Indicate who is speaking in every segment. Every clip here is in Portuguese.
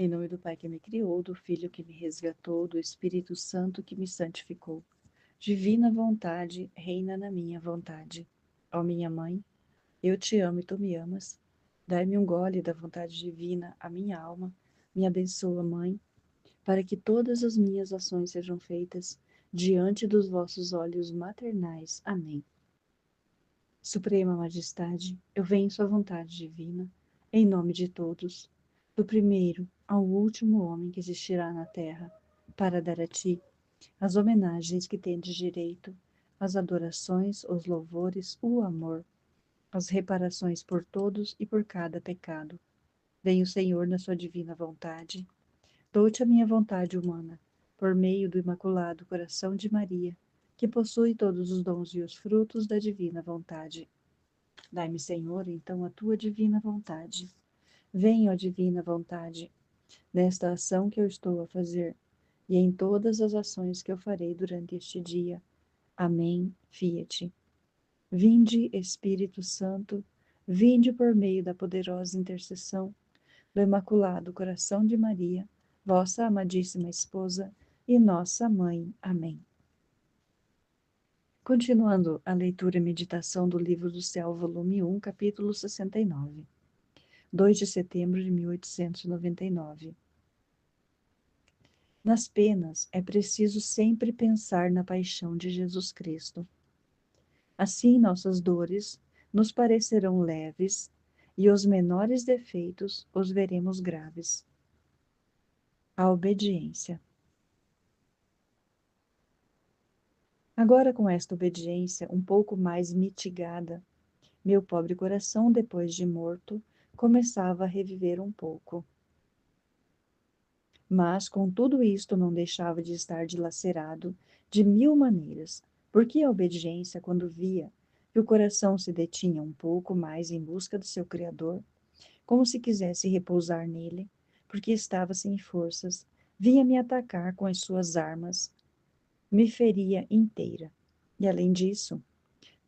Speaker 1: Em nome do Pai que me criou, do Filho que me resgatou, do Espírito Santo que me santificou. Divina vontade, reina na minha vontade. Ó minha mãe, eu te amo e tu me amas. Dai-me um gole da vontade divina à minha alma. Me abençoa, Mãe, para que todas as minhas ações sejam feitas diante dos vossos olhos maternais. Amém. Suprema Majestade, eu venho em sua vontade divina, em nome de todos, do primeiro ao último homem que existirá na terra, para dar a ti as homenagens que tendes direito, as adorações, os louvores, o amor, as reparações por todos e por cada pecado. Venho, Senhor, na sua divina vontade. Dou-te a minha vontade humana, por meio do Imaculado Coração de Maria, que possui todos os dons e os frutos da divina vontade. Dai-me, Senhor, então a tua divina vontade. Venha, ó divina vontade, nesta ação que eu estou a fazer e em todas as ações que eu farei durante este dia. Amém. Fiat. Vinde, Espírito Santo, vinde por meio da poderosa intercessão do Imaculado Coração de Maria, vossa amadíssima esposa e nossa mãe. Amém. Continuando a leitura e meditação do Livro do Céu, volume 1, capítulo 69. 2 de setembro de 1899. Nas penas é preciso sempre pensar na paixão de Jesus Cristo. Assim nossas dores nos parecerão leves e os menores defeitos os veremos graves. A obediência. Agora, com esta obediência um pouco mais mitigada, meu pobre coração, depois de morto, começava a reviver um pouco. Mas, com tudo isto, não deixava de estar dilacerado de mil maneiras, porque a obediência, quando via que o coração se detinha um pouco mais em busca do seu Criador, como se quisesse repousar nele, porque estava sem forças, vinha me atacar com as suas armas, me feria inteira. E, além disso,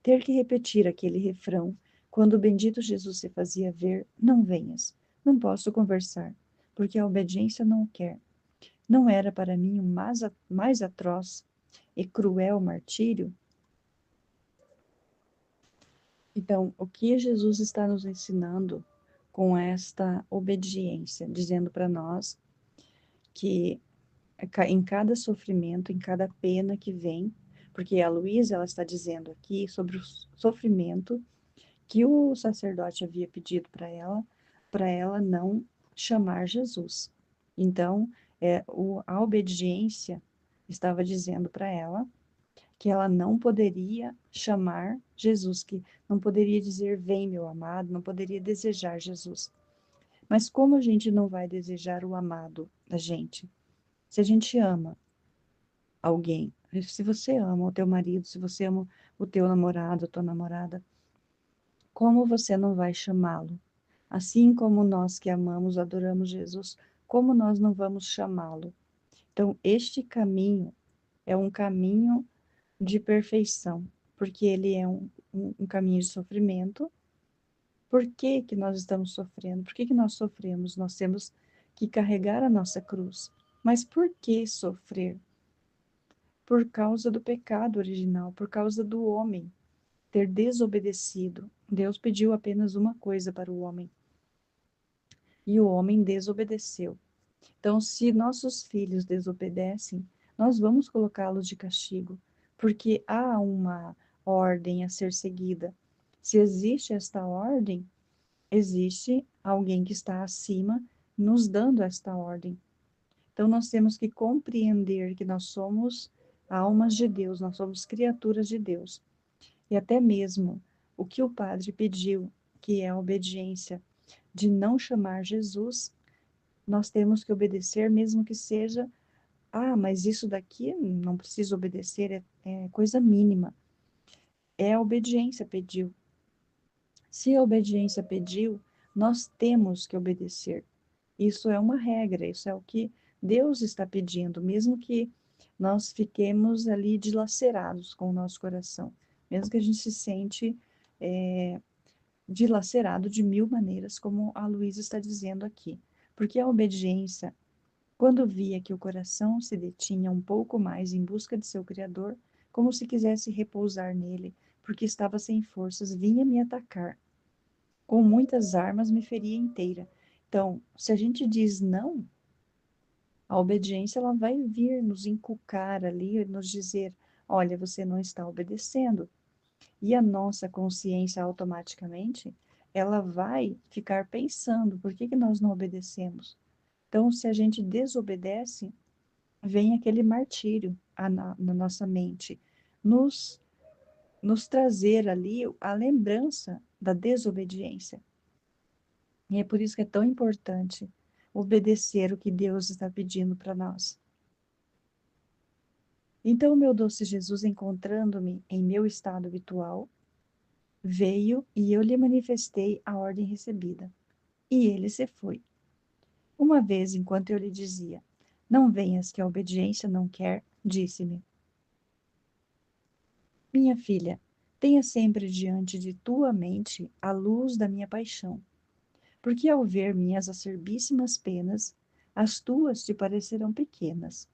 Speaker 1: ter que repetir aquele refrão quando o bendito Jesus se fazia ver: não venhas, não posso conversar, porque a obediência não o quer. Não era para mim o mais atroz e cruel martírio? Então, o que Jesus está nos ensinando com esta obediência, dizendo para nós que em cada sofrimento, em cada pena que vem, porque a Luísa, ela está dizendo aqui sobre o sofrimento que o sacerdote havia pedido para ela não chamar Jesus. Então, a obediência estava dizendo para ela que ela não poderia chamar Jesus, que não poderia dizer: vem, meu amado, não poderia desejar Jesus. Mas como a gente não vai desejar o amado da gente? Se a gente ama alguém, se você ama o teu marido, se você ama o teu namorado, a tua namorada, como você não vai chamá-lo? Assim como nós que amamos, adoramos Jesus, como nós não vamos chamá-lo? Então, este caminho é um caminho de perfeição, porque ele é um caminho de sofrimento. Por que que nós estamos sofrendo? Por que que nós sofremos? Nós temos que carregar a nossa cruz. Mas por que sofrer? Por causa do pecado original, por causa do homem ter desobedecido. Deus pediu apenas uma coisa para o homem, e o homem desobedeceu. Então, se nossos filhos desobedecem, nós vamos colocá-los de castigo, porque há uma ordem a ser seguida. Se existe esta ordem, existe alguém que está acima nos dando esta ordem. Então, nós temos que compreender que nós somos almas de Deus, nós somos criaturas de Deus. E até mesmo o que o padre pediu, que é a obediência de não chamar Jesus, nós temos que obedecer, mesmo que seja: mas isso daqui não precisa obedecer, é coisa mínima. É a obediência pediu. Se a obediência pediu, nós temos que obedecer. Isso é uma regra, isso é o que Deus está pedindo, mesmo que nós fiquemos ali dilacerados com o nosso coração, mesmo que a gente se sente dilacerado de mil maneiras, como a Luísa está dizendo aqui. Porque a obediência, quando via que o coração se detinha um pouco mais em busca de seu Criador, como se quisesse repousar nele, porque estava sem forças, vinha me atacar. Com muitas armas me feria inteira. Então, se a gente diz não, a obediência ela vai vir nos inculcar ali, nos dizer, olha, você não está obedecendo. E a nossa consciência automaticamente, ela vai ficar pensando, por que que nós não obedecemos? Então, se a gente desobedece, vem aquele martírio na nossa mente, nos, nos trazer ali a lembrança da desobediência. E é por isso que é tão importante obedecer o que Deus está pedindo para nós. Então, meu doce Jesus, encontrando-me em meu estado habitual, veio e eu lhe manifestei a ordem recebida. E ele se foi. Uma vez, enquanto eu lhe dizia, não venhas que a obediência não quer, disse-me, minha filha, tenha sempre diante de tua mente a luz da minha paixão, porque ao ver minhas acerbíssimas penas, as tuas te parecerão pequenas.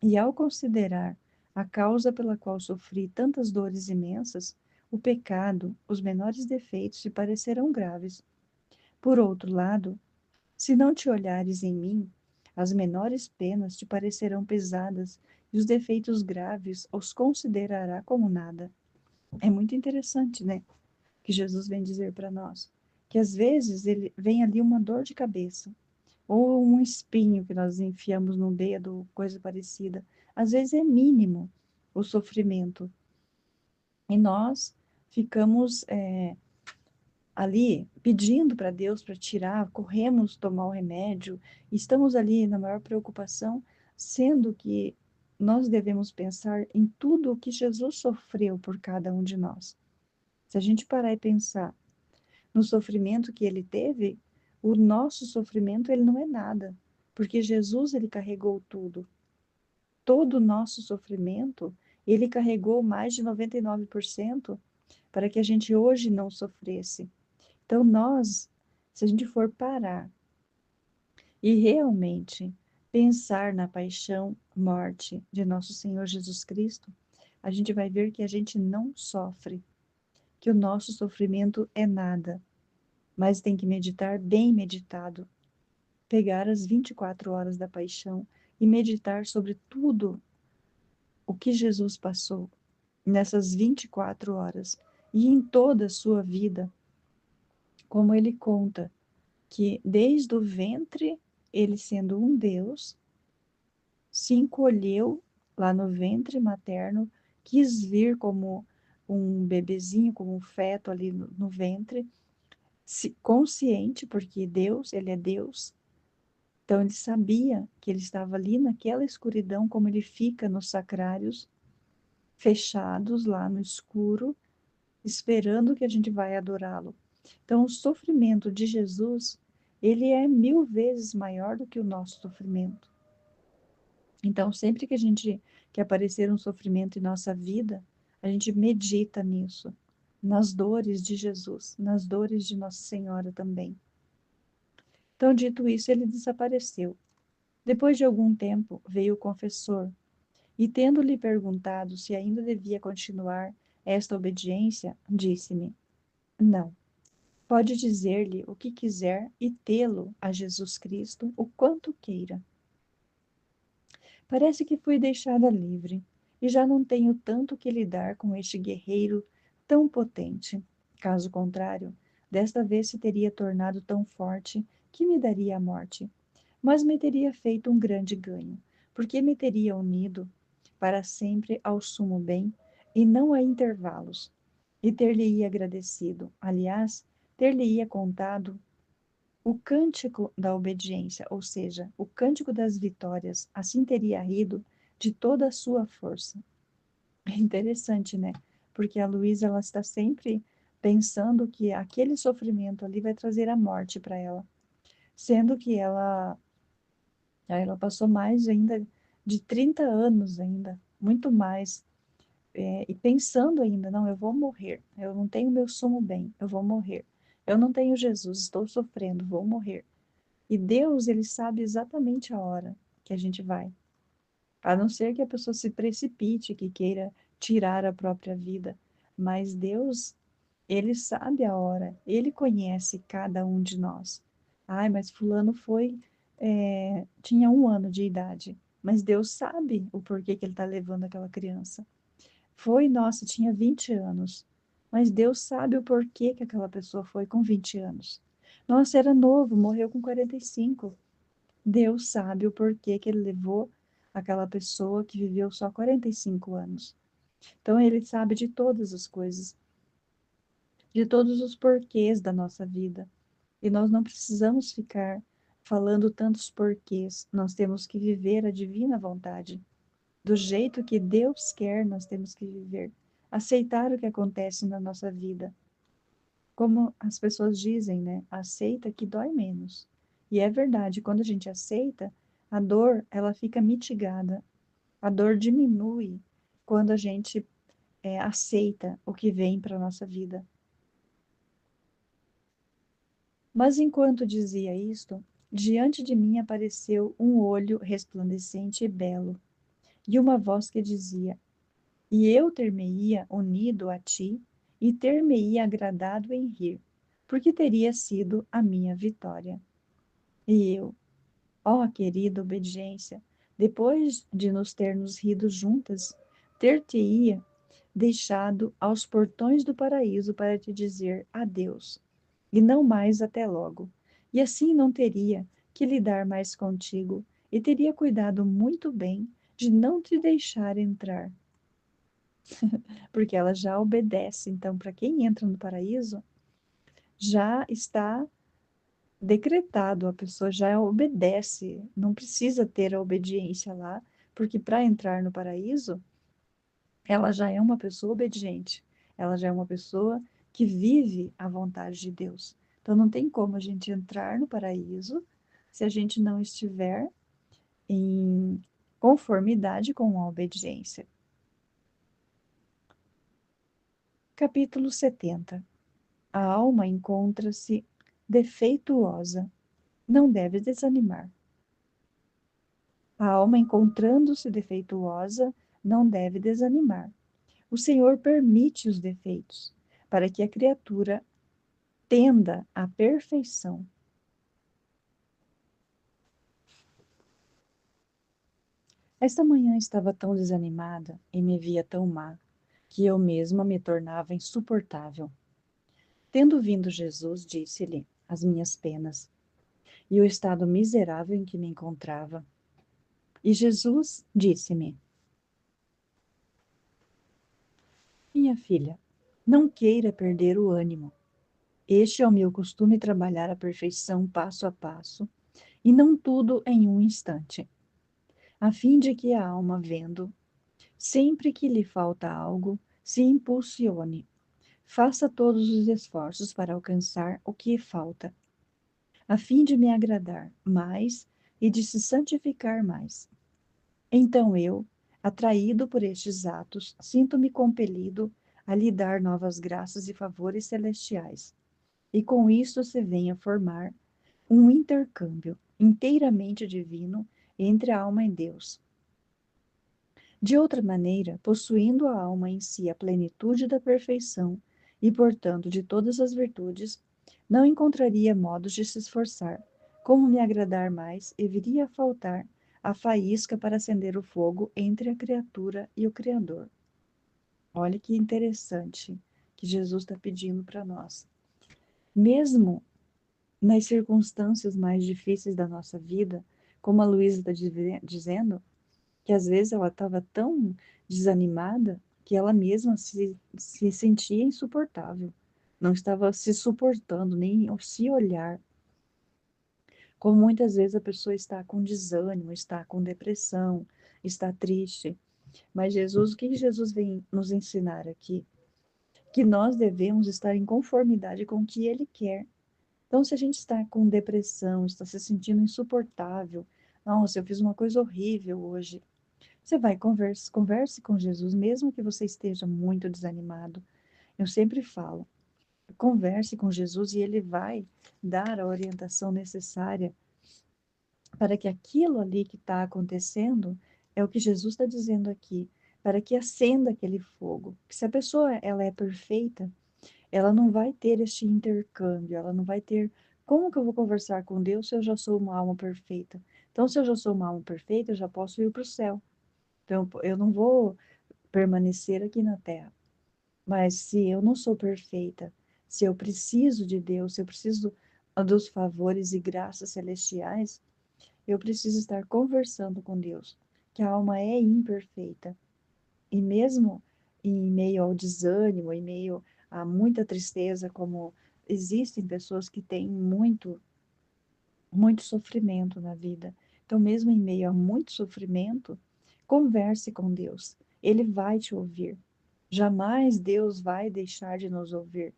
Speaker 1: E ao considerar a causa pela qual sofri tantas dores imensas, o pecado, os menores defeitos te parecerão graves. Por outro lado, se não te olhares em mim, as menores penas te parecerão pesadas e os defeitos graves os considerará como nada. É muito interessante, né? Que Jesus vem dizer para nós. Que às vezes ele vem ali uma dor de cabeça, ou um espinho que nós enfiamos no dedo, coisa parecida. Às vezes é mínimo o sofrimento. E nós ficamos ali pedindo para Deus para tirar, corremos tomar o remédio, estamos ali na maior preocupação, sendo que nós devemos pensar em tudo o que Jesus sofreu por cada um de nós. Se a gente parar e pensar no sofrimento que ele teve, o nosso sofrimento ele não é nada, porque Jesus ele carregou tudo. Todo o nosso sofrimento, ele carregou mais de 99% para que a gente hoje não sofresse. Então nós, se a gente for parar e realmente pensar na paixão, morte de nosso Senhor Jesus Cristo, a gente vai ver que a gente não sofre, que o nosso sofrimento é nada, mas tem que meditar bem meditado, pegar as 24 horas da paixão e meditar sobre tudo o que Jesus passou nessas 24 horas e em toda a sua vida, como ele conta que desde o ventre, ele sendo um Deus, se encolheu lá no ventre materno, quis vir como um bebezinho, como um feto ali no ventre, consciente, porque Deus, ele é Deus. Então ele sabia que ele estava ali naquela escuridão, como ele fica nos sacrários, fechados lá no escuro, esperando que a gente vai adorá-lo. Então o sofrimento de Jesus, ele é 1000 vezes maior do que o nosso sofrimento. Então sempre que a gente que aparecer um sofrimento em nossa vida, a gente medita nisso, nas dores de Jesus, nas dores de Nossa Senhora também. Então, dito isso, ele desapareceu. Depois de algum tempo, veio o confessor, e tendo-lhe perguntado se ainda devia continuar esta obediência, disse-me: não, pode dizer-lhe o que quiser e tê-lo a Jesus Cristo o quanto queira. Parece que fui deixada livre, e já não tenho tanto que lidar com este guerreiro tão potente. Caso contrário, desta vez se teria tornado tão forte que me daria a morte, mas me teria feito um grande ganho, porque me teria unido para sempre ao sumo bem e não a intervalos, e ter-lhe-ia agradecido, aliás, ter-lhe-ia contado o cântico da obediência, ou seja, o cântico das vitórias, assim teria rido de toda a sua força. É interessante, né? Porque a Luísa, ela está sempre pensando que aquele sofrimento ali vai trazer a morte para ela, sendo que ela passou mais ainda de 30 anos ainda, muito mais, e pensando ainda, não, eu vou morrer, eu não tenho meu sumo bem, eu vou morrer. Eu não tenho Jesus, estou sofrendo, vou morrer. E Deus, ele sabe exatamente a hora que a gente vai. A não ser que a pessoa se precipite, que queira tirar a própria vida. Mas Deus, ele sabe a hora, ele conhece cada um de nós. Ai, mas fulano foi, tinha 1 ano de idade. Mas Deus sabe o porquê que ele está levando aquela criança. Foi, nossa, tinha 20 anos. Mas Deus sabe o porquê que aquela pessoa foi com 20 anos. Nossa, era novo, morreu com 45. Deus sabe o porquê que ele levou aquela pessoa que viveu só 45 anos. Então, ele sabe de todas as coisas, de todos os porquês da nossa vida. E nós não precisamos ficar falando tantos porquês, nós temos que viver a divina vontade. Do jeito que Deus quer, nós temos que viver. Aceitar o que acontece na nossa vida. Como as pessoas dizem, né? Aceita que dói menos. E é verdade, quando a gente aceita, a dor, ela fica mitigada. A dor diminui quando a gente aceita o que vem para a nossa vida. Mas enquanto dizia isto, diante de mim apareceu um olho resplandecente e belo, e uma voz que dizia: E eu ter-me-ia unido a ti, e ter-me-ia agradado em rir, porque teria sido a minha vitória. E eu, ó querida obediência, depois de nos termos rido juntas, ter-te-ia deixado aos portões do paraíso para te dizer adeus, e não mais até logo. E assim não teria que lidar mais contigo, e teria cuidado muito bem de não te deixar entrar, porque ela já obedece. Então, para quem entra no paraíso, já está decretado, a pessoa já obedece, não precisa ter a obediência lá, porque para entrar no paraíso, ela já é uma pessoa obediente, ela já é uma pessoa que vive a vontade de Deus. Então, não tem como a gente entrar no paraíso se a gente não estiver em conformidade com a obediência. Capítulo 70. A alma encontra-se defeituosa, não deve desanimar. A alma encontrando-se defeituosa, não deve desanimar. O Senhor permite os defeitos, para que a criatura tenda à perfeição. Esta manhã estava tão desanimada e me via tão má, que eu mesma me tornava insuportável. Tendo vindo Jesus, disse-lhe as minhas penas e o estado miserável em que me encontrava. E Jesus disse-me: Minha filha, não queira perder o ânimo. Este é o meu costume trabalhar a perfeição passo a passo, e não tudo em um instante, a fim de que a alma, vendo, sempre que lhe falta algo, se impulsione, faça todos os esforços para alcançar o que falta, a fim de me agradar mais e de se santificar mais. Então eu, atraído por estes atos, sinto-me compelido a lhe dar novas graças e favores celestiais, e com isto se vem a formar um intercâmbio inteiramente divino entre a alma e Deus. De outra maneira, possuindo a alma em si a plenitude da perfeição e, portanto, de todas as virtudes, não encontraria modos de se esforçar, como me agradar mais, e viria a faltar a faísca para acender o fogo entre a criatura e o Criador. Olha que interessante que Jesus está pedindo para nós. Mesmo nas circunstâncias mais difíceis da nossa vida, como a Luísa está dizendo, que às vezes ela estava tão desanimada que ela mesma se sentia insuportável, não estava se suportando, nem se olhar. Como muitas vezes a pessoa está com desânimo, está com depressão, está triste. Mas Jesus, o que Jesus vem nos ensinar aqui? Que nós devemos estar em conformidade com o que Ele quer. Então, se a gente está com depressão, está se sentindo insuportável, nossa, eu fiz uma coisa horrível hoje. Você vai, converse com Jesus, mesmo que você esteja muito desanimado. Eu sempre falo, converse com Jesus e ele vai dar a orientação necessária para que aquilo ali que está acontecendo, é o que Jesus está dizendo aqui, para que acenda aquele fogo. Que se a pessoa ela é perfeita, ela não vai ter este intercâmbio, ela não vai ter. Como que eu vou conversar com Deus se eu já sou uma alma perfeita? Então, se eu já sou uma alma perfeita, eu já posso ir para o céu. Então, eu não vou permanecer aqui na terra. Mas se eu não sou perfeita, se eu preciso de Deus, se eu preciso dos favores e graças celestiais, eu preciso estar conversando com Deus, que a alma é imperfeita. E mesmo em meio ao desânimo, em meio a muita tristeza, como existem pessoas que têm muito sofrimento na vida. Então, mesmo em meio a muito sofrimento, converse com Deus. Ele vai te ouvir. Jamais Deus vai deixar de nos ouvir.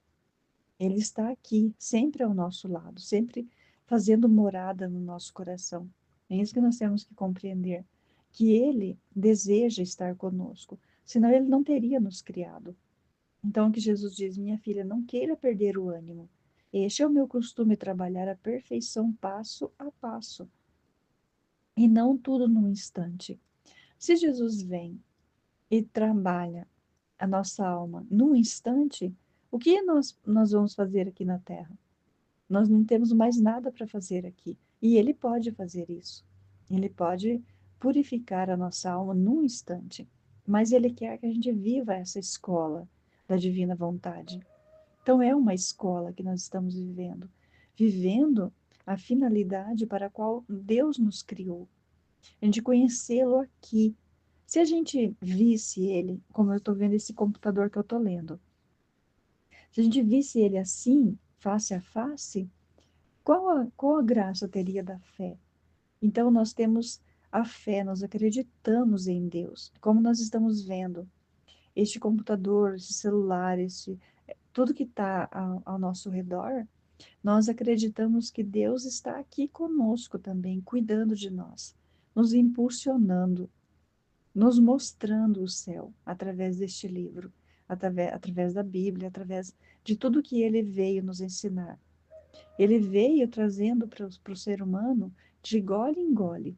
Speaker 1: Ele está aqui, sempre ao nosso lado, sempre fazendo morada no nosso coração. É isso que nós temos que compreender, que Ele deseja estar conosco, senão Ele não teria nos criado. Então, o que Jesus diz, minha filha, não queira perder o ânimo. Este é o meu costume, trabalhar a perfeição passo a passo, e não tudo num instante. Se Jesus vem e trabalha a nossa alma num instante, o que nós vamos fazer aqui na Terra? Nós não temos mais nada para fazer aqui. E Ele pode fazer isso. Ele pode purificar a nossa alma num instante. Mas Ele quer que a gente viva essa escola da divina vontade. Então, é uma escola que nós estamos vivendo. Vivendo a finalidade para a qual Deus nos criou. A gente conhecê-lo aqui. Se a gente visse Ele, como eu estou vendo esse computador que eu estou lendo, se a gente visse Ele assim, face a face, qual a graça teria da fé? Então, nós temos a fé, nós acreditamos em Deus. Como nós estamos vendo, este computador, esse celular, tudo que está ao nosso redor, nós acreditamos que Deus está aqui conosco também, cuidando de nós, nos impulsionando, nos mostrando o céu através deste livro, através da Bíblia, através de tudo que ele veio nos ensinar. Ele veio trazendo para o ser humano de gole em gole.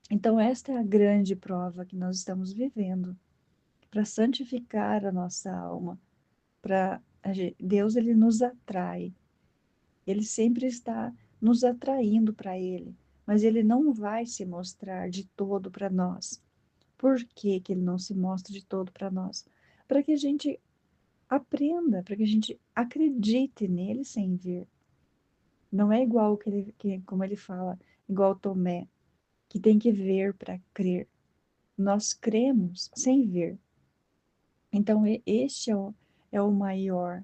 Speaker 1: Então, esta é a grande prova que nós estamos vivendo para santificar a nossa alma. Para Deus, ele nos atrai. Ele sempre está nos atraindo para ele, mas ele não vai se mostrar de todo para nós. Por que que ele não se mostra de todo para nós? Para que a gente aprenda, para que a gente acredite nele sem ver. Não é igual como ele fala, igual Tomé, que tem que ver para crer. Nós cremos sem ver. Então, este é o maior.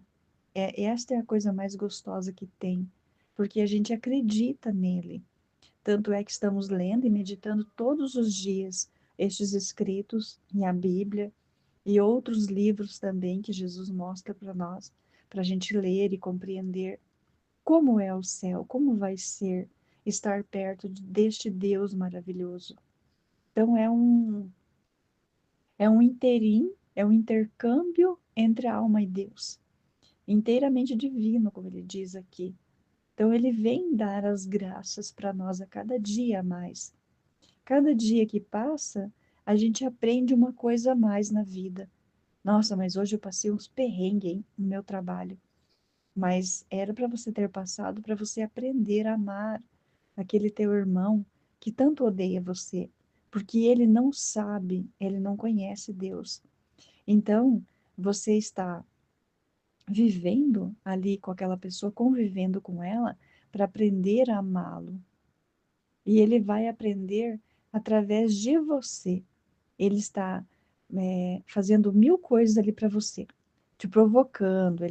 Speaker 1: Esta é a coisa mais gostosa que tem, porque a gente acredita nele. Tanto é que estamos lendo e meditando todos os dias estes escritos em a Bíblia e outros livros também que Jesus mostra para nós, para a gente ler e compreender como é o céu, como vai ser estar perto deste Deus maravilhoso. Então é um interim, é um intercâmbio entre a alma e Deus, inteiramente divino, como ele diz aqui. Então ele vem dar as graças para nós a cada dia a mais. Cada dia que passa, a gente aprende uma coisa a mais na vida. Nossa, mas hoje eu passei uns perrengues, hein, no meu trabalho. Mas era para você ter passado para você aprender a amar aquele teu irmão que tanto odeia você, porque ele não sabe, ele não conhece Deus. Então, você está vivendo ali com aquela pessoa, convivendo com ela, para aprender a amá-lo. E ele vai aprender através de você. Ele está fazendo mil coisas ali para você, te provocando,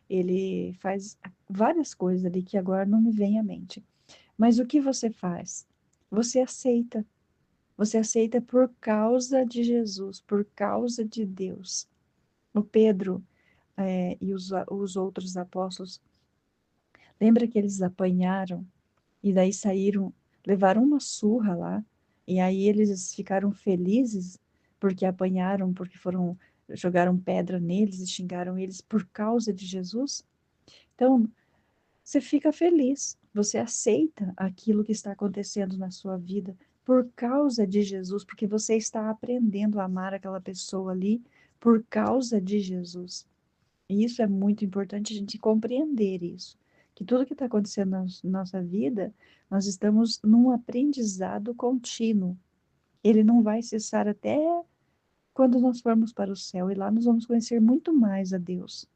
Speaker 1: ele faz várias coisas ali que agora não me vem à mente. Mas o que você faz? Você aceita. Você aceita por causa de Jesus, por causa de Deus. O Pedro e os outros apóstolos, lembra que eles apanharam e daí saíram, levaram uma surra lá, e aí eles ficaram felizes porque apanharam, porque jogaram pedra neles e xingaram eles por causa de Jesus? Então, você fica feliz, você aceita aquilo que está acontecendo na sua vida por causa de Jesus, porque você está aprendendo a amar aquela pessoa ali por causa de Jesus. E isso é muito importante a gente compreender isso, que tudo que está acontecendo na nossa vida, nós estamos num aprendizado contínuo. Ele não vai cessar até quando nós formos para o céu, e lá nós vamos conhecer muito mais a Deus.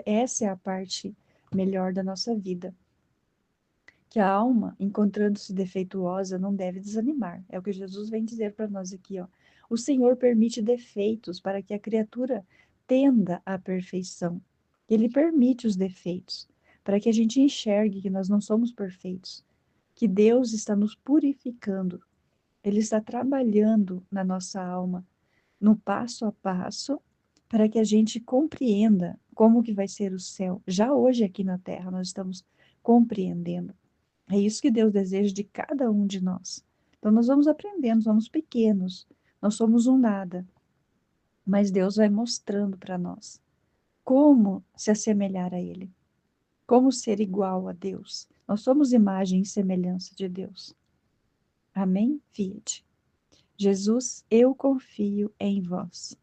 Speaker 1: Essa é a parte melhor da nossa vida. Que a alma, encontrando-se defeituosa, não deve desanimar. É o que Jesus vem dizer para nós aqui, ó. O Senhor permite defeitos para que a criatura tenda à perfeição. Ele permite os defeitos para que a gente enxergue que nós não somos perfeitos, que Deus está nos purificando. Ele está trabalhando na nossa alma, no passo a passo, para que a gente compreenda como que vai ser o céu. Já hoje aqui na terra nós estamos compreendendo. É isso que Deus deseja de cada um de nós. Então, nós vamos aprendendo, somos pequenos, nós somos um nada, mas Deus vai mostrando para nós como se assemelhar a Ele, como ser igual a Deus. Nós somos imagem e semelhança de Deus. Amém? Fiat. Jesus, eu confio em vós.